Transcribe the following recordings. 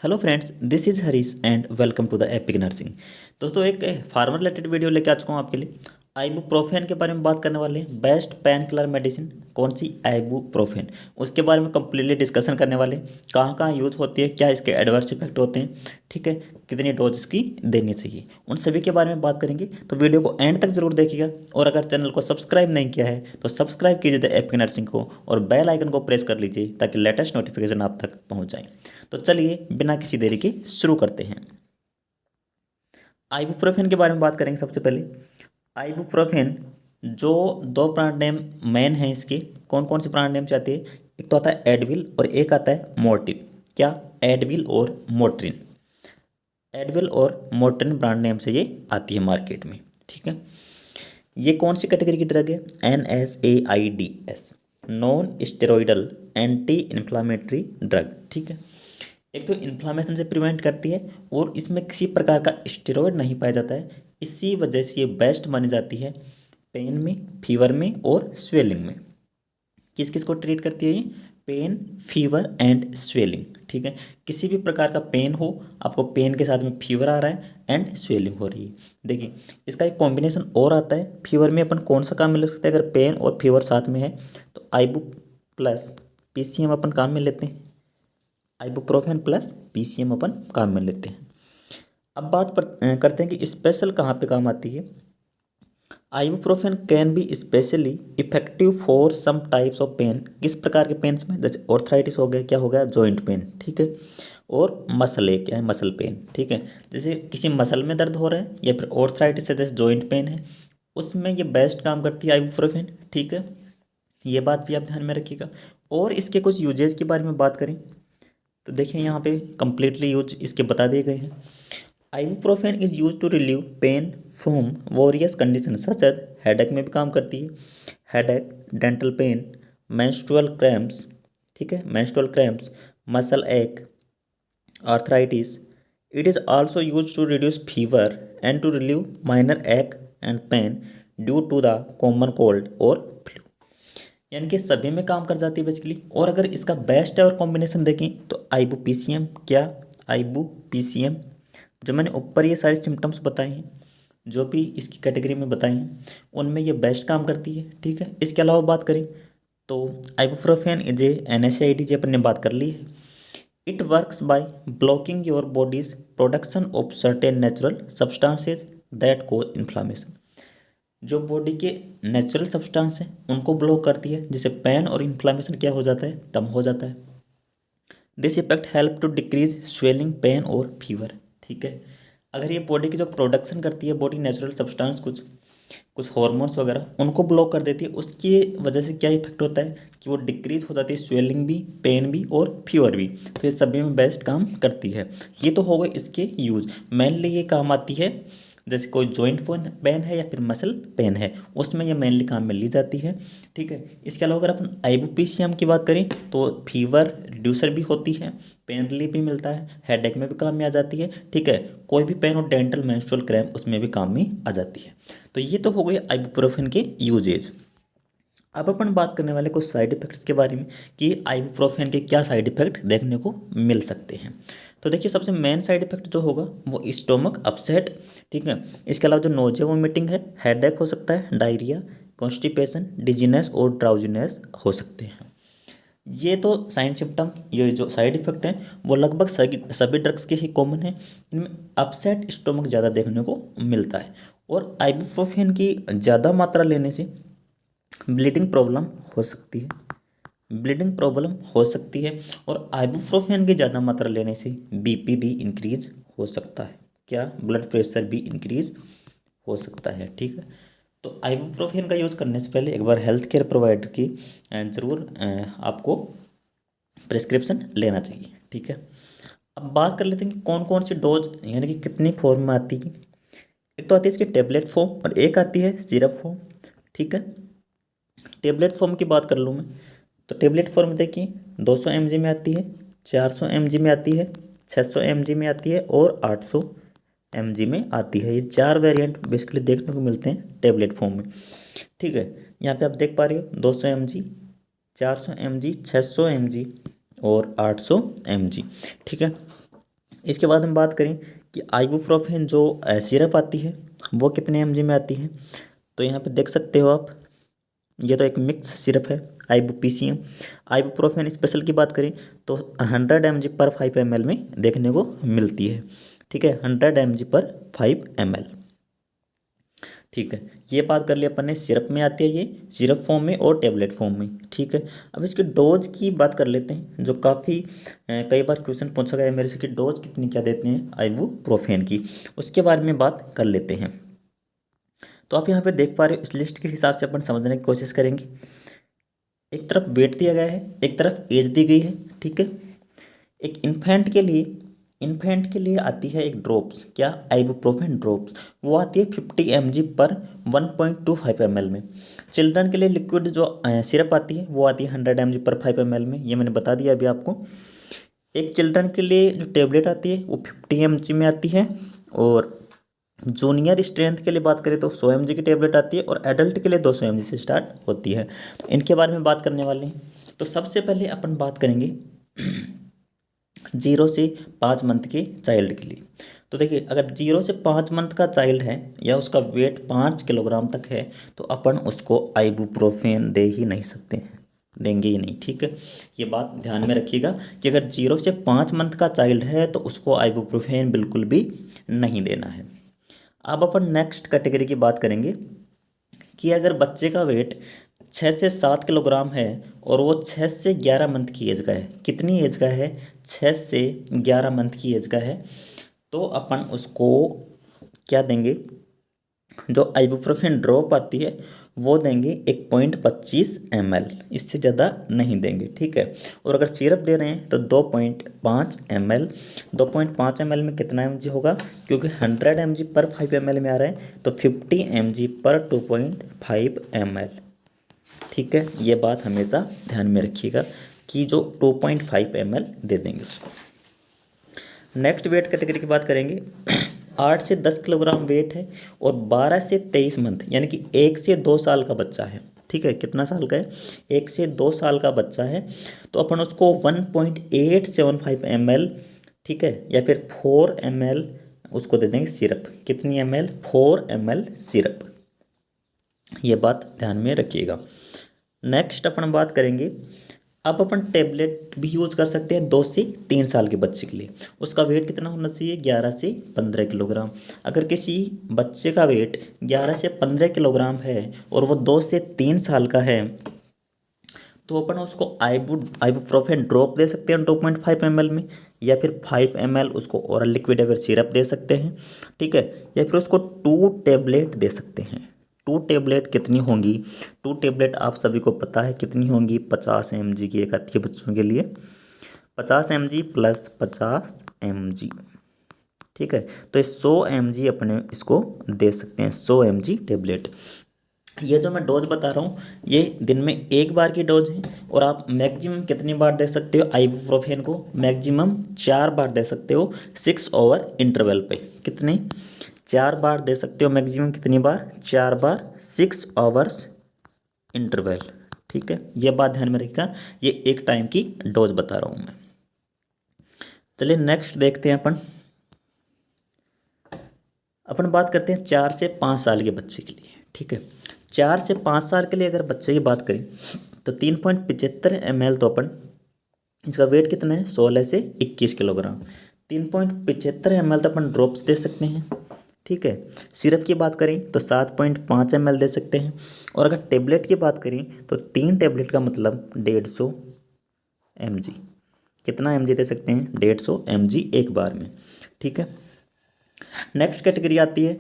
Hello friends, this is Harish and welcome to the epic nursing. दोस्तों, एक farmer related video लेके आ चुका हूँ आपके लिए। आइबुप्रोफेन के बारे में बात करने वाले हैं। बेस्ट पेन किलर मेडिसिन कौन सी? आइबुप्रोफेन। उसके बारे में कंप्लीटली डिस्कशन करने वाले हैं। कहाँ कहाँ यूज़ होती है, क्या इसके एडवर्स इफेक्ट होते हैं, ठीक है, कितनी डोज इसकी देनी चाहिए, उन सभी के बारे में बात करेंगे। तो वीडियो को एंड तक जरूर देखिएगा। और अगर चैनल को सब्सक्राइब नहीं किया है तो सब्सक्राइब कीजिए द एपिक नर्सिंग को और बेल आइकन को प्रेस कर लीजिए ताकि लेटेस्ट नोटिफिकेशन आप तक पहुँच जाए। तो चलिए बिना किसी देरी के शुरू करते हैं। आइबुप्रोफेन के बारे में बात करेंगे। सबसे पहले आइबुप्रोफेन, जो दो ब्रांड नेम मेन हैं इसके, कौन कौन से ब्रांड नेम से आती है? एक तो आता है एडविल और एक आता है मोर्टिन। क्या? एडविल और मोर्टिन। एडविल और मोर्टिन ब्रांड नेम से ये आती है मार्केट में, ठीक है। ये कौन सी कैटेगरी की ड्रग है? NSAIDs, non steroidal anti inflammatory drug, ठीक है। एक तो इन्फ्लामेशन से प्रिवेंट करती है और इसमें किसी प्रकार का स्टेरॉइड नहीं पाया जाता है। इसी वजह से ये बेस्ट मानी जाती है पेन में, फीवर में और स्वेलिंग में। किस किस को ट्रीट करती है ये? पेन, फीवर एंड स्वेलिंग, ठीक है। किसी भी प्रकार का पेन हो, आपको पेन के साथ में फीवर आ रहा है एंड स्वेलिंग हो रही है। देखिए, इसका एक कॉम्बिनेशन और आता है। फीवर में अपन कौन सा काम में ले सकते हैं? अगर पेन और फीवर साथ में है तो आइबू प्लस PCM अपन काम में लेते हैं। आइबुप्रोफेन प्लस PCM अपन काम में लेते हैं। अब करते हैं कि स्पेशल कहाँ पे काम आती है। Ibuprofen can be specially effective for some types of pain. किस प्रकार के पेन्स में? जैसे ऑर्थराइटिस हो गया, क्या हो गया, जॉइंट पेन, ठीक है। और मसल एक है, मसल पेन, ठीक है। जैसे किसी मसल में दर्द हो रहा है या फिर ऑर्थराइटिस है, जैसे जॉइंट पेन है, उसमें ये बेस्ट काम करती है आइबुप्रोफेन, ठीक है। ये बात भी आप ध्यान में रखिएगा। और इसके कुछ यूजेज के बारे में बात करें तो देखिए, यहाँ पे कंप्लीटली यूज इसके बता दिए गए हैं। Ibuprofen is use to relieve pain from various condition such as, headache में भी काम करती है। Headache, dental pain, menstrual cramps, ठीक है, menstrual cramps, muscle ache, arthritis. It is also use to reduce fever and to relieve minor ache and pain due to the common cold और flu. यानी कि सभी में काम कर जाती है बेसिकली। और अगर इसका बेस्ट है और कॉम्बिनेशन देखें तो आइबू PCM। क्या? आइबू PCM, जो मैंने ऊपर ये सारे सिम्टम्स बताए हैं, जो भी इसकी कैटेगरी में बताए हैं, उनमें ये बेस्ट काम करती है, ठीक है। इसके अलावा बात करें तो आइबुप्रोफेन इज ए NSAID, जो अपन ने बात कर ली है। It works by blocking your body's production of certain natural substances that cause inflammation. जो बॉडी के नेचुरल सब्सटेंस हैं उनको ब्लॉक करती है, जिससे पेन और इन्फ्लामेशन क्या हो जाता है? कम हो जाता है। This effect help to decrease swelling, pain और फीवर, ठीक है। अगर ये बॉडी की जो प्रोडक्शन करती है, बॉडी नेचुरल सब्सटेंस, कुछ कुछ हॉर्मोन्स वगैरह, उनको ब्लॉक कर देती है। उसकी वजह से क्या इफेक्ट होता है कि वो डिक्रीज हो जाती है, स्वेलिंग भी, पेन भी और फीवर भी। तो ये सभी में बेस्ट काम करती है। ये तो हो गए इसके यूज। मेनली ये काम आती है जैसे कोई जॉइंट पेन है या फिर मसल पेन है, उसमें ये मेनली काम में ली जाती है, ठीक है। इसके अलावा अगर अपन आइबू PCM की बात करें तो फीवर रिड्यूसर भी होती है, पेन रिलीफ भी मिलता है, हेडेक में भी काम में आ जाती है, ठीक है। कोई भी पेन और डेंटल मेंस्ट्रुअल क्रैम्प, उसमें भी काम में आ जाती है। तो ये तो हो गए आइबुप्रोफेन के यूजेज। अब अपन बात करने वाले कुछ साइड इफेक्ट्स के बारे में कि आइबुप्रोफेन के क्या साइड इफेक्ट देखने को मिल सकते हैं। तो देखिए, सबसे मेन साइड इफेक्ट जो होगा वो स्टोमक अपसेट, ठीक है। इसके अलावा जो नोजिया वोमिटिंग है, हेडेक हो सकता है, डायरिया, कॉन्स्टिपेशन, डिजीनेस और ड्राउजीनेस हो सकते हैं। ये तो साइन सिम्टम, ये जो साइड इफेक्ट हैं वो लगभग सभी सभी ड्रग्स के ही कॉमन है। इनमें अपसेट स्टोमक ज़्यादा देखने को मिलता है। और आइबुप्रोफेन की ज़्यादा मात्रा लेने से ब्लीडिंग प्रॉब्लम हो सकती है, ब्लीडिंग प्रॉब्लम हो सकती है। और आइबुप्रोफेन की ज़्यादा मात्रा लेने से BP भी इंक्रीज हो सकता है। क्या? ब्लड प्रेशर भी इंक्रीज हो सकता है, ठीक है। तो आइबुप्रोफेन का यूज़ करने से पहले एक बार हेल्थ केयर प्रोवाइडर की ज़रूर आपको प्रिस्क्रिप्शन लेना चाहिए, ठीक है। अब बात कर लेते हैं कि कौन कौन सी डोज, यानी कि कितनी फॉर्म में आती है। एक तो आती है इसकी टेबलेट फॉर्म और एक आती है सिरप फॉर्म, ठीक है। टेबलेट फॉर्म की बात कर लूँ मैं तो टेबलेट फॉर्म देखिए 200 mg में आती है, 400 mg में आती है, 600 mg में आती है और 800 mg में आती है। ये चार वेरिएंट बेसिकली देखने को मिलते हैं टेबलेट फॉर्म में, ठीक है। यहाँ पे आप देख पा रहे हो 200 mg, 400 mg, 600 mg और 800 mg, ठीक है। इसके बाद हम बात करें कि आइबुप्रोफेन जो सिरप आती है वो कितने एमजी में आती है। तो यहाँ पे देख सकते हो आप, ये तो एक मिक्स सिरप है आइबुपीसीएम। आइबुप्रोफेन स्पेशल की बात करें तो 100 mg पर 5 ml में देखने को मिलती है। ठीक है, 100 mg पर 5 ml। ठीक है, ये बात कर लिया अपन ने, सिरप में आती है ये, सिरप फॉर्म में और टेबलेट फॉर्म में। ठीक है, अब इसके डोज की बात कर लेते हैं, जो काफ़ी कई बार क्वेश्चन पूछा गया है मेरे से कि डोज कितनी क्या देते हैं आइबुप्रोफेन की, उसके बारे में बात कर लेते हैं। तो आप यहाँ पे देख पा रहे हो, इस लिस्ट के हिसाब से अपन समझने की कोशिश करेंगे। एक तरफ वेट दिया गया है, एक तरफ एज दी गई है। ठीक है, एक इन्फेंट के लिए आती है एक ड्रॉप्स, क्या, आइबुप्रोफेन ड्रॉप्स, वो आती है 50 mg पर 1.25 ml में। चिल्ड्रन के लिए लिक्विड जो सिरप आती है वो आती है 100 mg पर 5 ml में, ये मैंने बता दिया अभी आपको। एक चिल्ड्रन के लिए जो टेबलेट आती है वो 50 mg में आती है, और जूनियर स्ट्रेंथ के लिए बात करें तो 100 mg की टेबलेट आती है, और एडल्ट के लिए 200 mg से स्टार्ट होती है। तो इनके बारे में बात करने वाले हैं। तो सबसे पहले अपन बात करेंगे 0 से 5 मंथ के चाइल्ड के लिए। तो देखिए, अगर 0 से 5 मंथ का चाइल्ड है या उसका वेट 5 किलोग्राम तक है तो अपन उसको आइबुप्रोफेन दे ही नहीं सकते हैं, देंगे ही नहीं। ठीक है, ये बात ध्यान में रखिएगा कि अगर 0 से 5 मंथ का चाइल्ड है तो उसको आइबुप्रोफेन बिल्कुल भी नहीं देना है। अब अपन नेक्स्ट कैटेगरी की बात करेंगे कि अगर बच्चे का वेट 6 से 7 किलोग्राम है और वो 6 से 11 मंथ की एज का है। कितनी एज का है? 6 से 11 मंथ की एज का है। तो अपन उसको क्या देंगे, जो आइबुप्रोफेन ड्रॉप आती है वो देंगे 1.25 ml, इससे ज़्यादा नहीं देंगे। ठीक है, और अगर सिरप दे रहे हैं तो 2.5 ml। 2.5 ml में कितना mg होगा, क्योंकि 100 mg पर 5 ml में आ रहा है तो 50 mg पर 2.5 ml। ठीक है, ये बात हमेशा ध्यान में रखिएगा कि जो 2.5 ml दे देंगे उसको। नेक्स्ट वेट कैटेगरी की बात करेंगे 8 से 10 किलोग्राम वेट है और 12 से 23 मंथ, यानी कि 1 से 2 साल का बच्चा है। ठीक है, कितना साल का है? 1 से 2 साल का बच्चा है, तो अपन उसको 1.875 ml, ठीक है, या फिर 4 ml उसको दे देंगे सिरप। कितनी ml? 4 ml syrup. ये बात ध्यान में रखिएगा। नेक्स्ट अपन बात करेंगे, अब अपन टेबलेट भी यूज कर सकते हैं 2 से 3 साल के बच्चे के लिए। उसका वेट कितना होना चाहिए? 11 से 15 किलोग्राम। अगर किसी बच्चे का वेट 11 से 15 किलोग्राम है और वो 2 से 3 साल का है तो अपन उसको आइबुप्रोफेन ड्रॉप दे सकते हैं 2.5 ml में, या फिर 5 ml उसको ओरल लिक्विड या फिर सिरप दे सकते हैं। ठीक है, या फिर उसको 2 टेबलेट दे सकते हैं। 2 टेबलेट कितनी होंगी? 2 टेबलेट आप सभी को पता है कितनी होंगी? 50 mg की एक आती है बच्चों के लिए, 50 mg प्लस 50 mg। ठीक है, तो ये 100 mg अपने इसको दे सकते हैं, 100 mg टेबलेट। ये जो मैं डोज बता रहा हूँ ये दिन में एक बार की डोज है, और आप मैक्सिमम कितनी बार दे सकते हो आइबुप्रोफेन को? मैक्सिमम 4 बार दे सकते हो 6 आवर इंटरवल पे। कितने? 4 बार दे सकते हो मैक्सिमम। कितनी बार? 4 बार 6 आवर्स इंटरवल। ठीक है, ये बात ध्यान में रखिएगा, ये एक टाइम की डोज बता रहा हूँ मैं। चलिए नेक्स्ट देखते हैं अपन बात करते हैं 4 से 5 साल के बच्चे के लिए। ठीक है, 4 से 5 साल के लिए अगर बच्चे की बात करें तो 3.75 ml, तो अपन इसका वेट कितना है? 16 से 21 किलोग्राम। 3.75 ml तो अपन ड्रॉप्स दे सकते हैं। ठीक है, सिरप की बात करें तो 7.5 ml दे सकते हैं, और अगर टेबलेट की बात करें तो 3 टेबलेट का मतलब 150 mg। कितना mg दे सकते हैं? 150 mg एक बार में। ठीक है, नेक्स्ट कैटेगरी आती है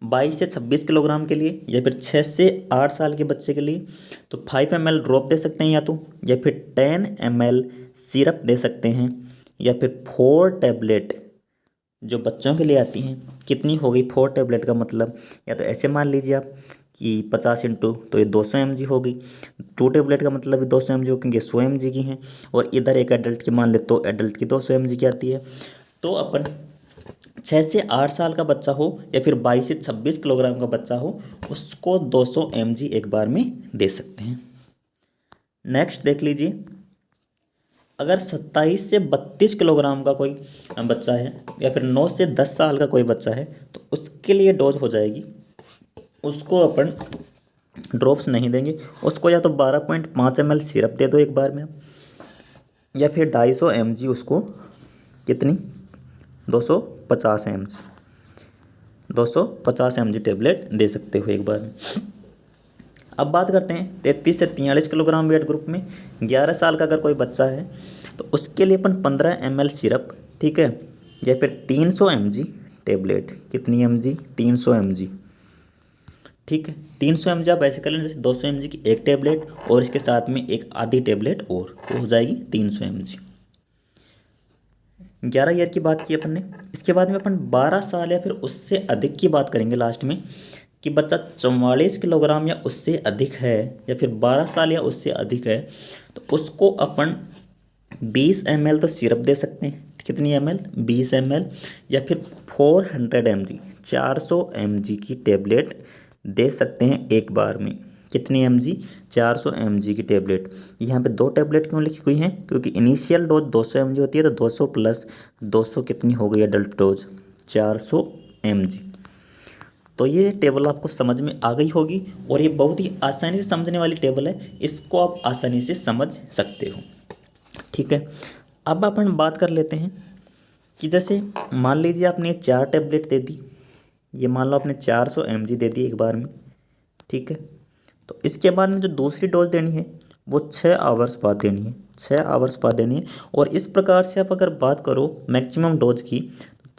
22 से 26 किलोग्राम के लिए, या फिर 6 से 8 साल के बच्चे के लिए। तो 5 ml ड्रॉप दे सकते हैं या फिर 10 ml सिरप दे सकते हैं, या फिर 4 टेबलेट जो बच्चों के लिए आती हैं। कितनी हो गई 4 टेबलेट का मतलब? या तो ऐसे मान लीजिए आप कि 50 इंटू, तो ये 200 mg होगी। 2 टेबलेट का मतलब भी 200 mg हो, क्योंकि 100 mg की हैं, और इधर एक एडल्ट की मान ले तो एडल्ट की 200 mg की आती है। तो अपन 6 से 8 साल का बच्चा हो या फिर 22 से 26 किलोग्राम का बच्चा हो, उसको 200 mg एक बार में दे सकते हैं। नेक्स्ट देख लीजिए, अगर 27 से 32 किलोग्राम का कोई बच्चा है या फिर 9 से 10 साल का कोई बच्चा है तो उसके लिए डोज हो जाएगी, उसको अपन ड्रॉप्स नहीं देंगे, उसको या तो 12.5 ml सिरप दे दो एक बार में, या फिर 250 mg उसको कितनी 250 mg 250 mg टेबलेट दे सकते हो एक बार में। अब बात करते हैं 33 से 43 किलोग्राम वेट ग्रुप में 11 साल का अगर कोई बच्चा है तो उसके लिए अपन 15 ml सिरप, ठीक है, या फिर 300 mg टेबलेट, कितनी mg 300 mg, ठीक है, 300 mg आप ऐसे कर लें जैसे 200 mg की एक टेबलेट और इसके साथ में एक आधी टेबलेट और, तो हो जाएगी 300 mg। 11 ईयर की बात की अपन ने। इसके बाद में अपन 12 साल या फिर उससे अधिक की बात करेंगे लास्ट में, कि बच्चा 44 किलोग्राम या उससे अधिक है या फिर 12 साल या उससे अधिक है तो उसको अपन 20 ml तो सिरप दे सकते हैं, कितनी ml 20 ml, या फिर 400 mg 400 mg की टेबलेट दे सकते हैं एक बार में, कितनी mg 400 mg की टेबलेट। यहाँ पे 2 टेबलेट क्यों लिखी हुई हैं, क्योंकि इनिशियल डोज 200 mg होती है, तो 200 प्लस 200 कितनी हो गई एडल्ट डोज 400 mg। तो ये टेबल आपको समझ में आ गई होगी और ये बहुत ही आसानी से समझने वाली टेबल है, इसको आप आसानी से समझ सकते हो, ठीक है। अब अपन बात कर लेते हैं कि जैसे मान लीजिए आपने 4 टेबलेट दे दी, ये मान लो आपने 400 mg दे दी एक बार में, ठीक है, तो इसके बाद में जो दूसरी डोज देनी है वो 6 आवर्स बाद देनी है, 6 आवर्स बाद देनी है। और इस प्रकार से आप अगर बात करो मैक्सिमम डोज की,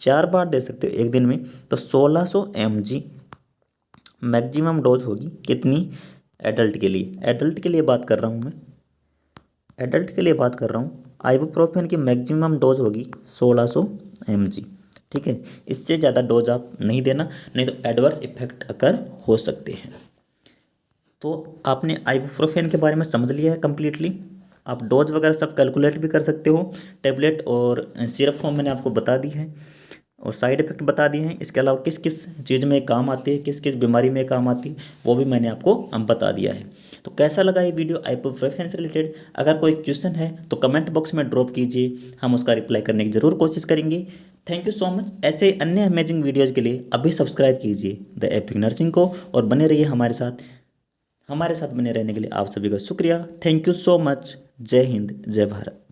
4 बार दे सकते हो एक दिन में, तो 1600 mg मैक्सिमम डोज होगी, कितनी एडल्ट के लिए, एडल्ट के लिए बात कर रहा हूँ मैं, एडल्ट के लिए बात कर रहा हूँ। आइबुप्रोफेन की मैक्सिमम डोज होगी 1600 mg, ठीक है, इससे ज़्यादा डोज आप नहीं देना, नहीं तो एडवर्स इफेक्ट अकर हो सकते हैं। तो आपने आइबुप्रोफेन के बारे में समझ लिया है कम्प्लीटली। आप डोज वगैरह सब कैलकुलेट भी कर सकते हो, टैबलेट और सिरप फॉर्म मैंने आपको बता दी है और साइड इफ़ेक्ट बता दिए हैं। इसके अलावा किस किस चीज़ में काम आती है, किस किस बीमारी में काम आती है, वो भी मैंने आपको बता दिया है। तो कैसा लगा ये वीडियो आइबुप्रोफेन से रिलेटेड? अगर कोई क्वेश्चन है तो कमेंट बॉक्स में ड्रॉप कीजिए, हम उसका रिप्लाई करने की ज़रूर कोशिश करेंगे। Thank you so much. ऐसे अन्य अमेजिंग वीडियोज़ के लिए अभी सब्सक्राइब कीजिए द एपिक नर्सिंग को और बने रहिए हमारे साथ। हमारे साथ बने रहने के लिए आप सभी का शुक्रिया। Thank you so much. जय हिंद, जय भारत।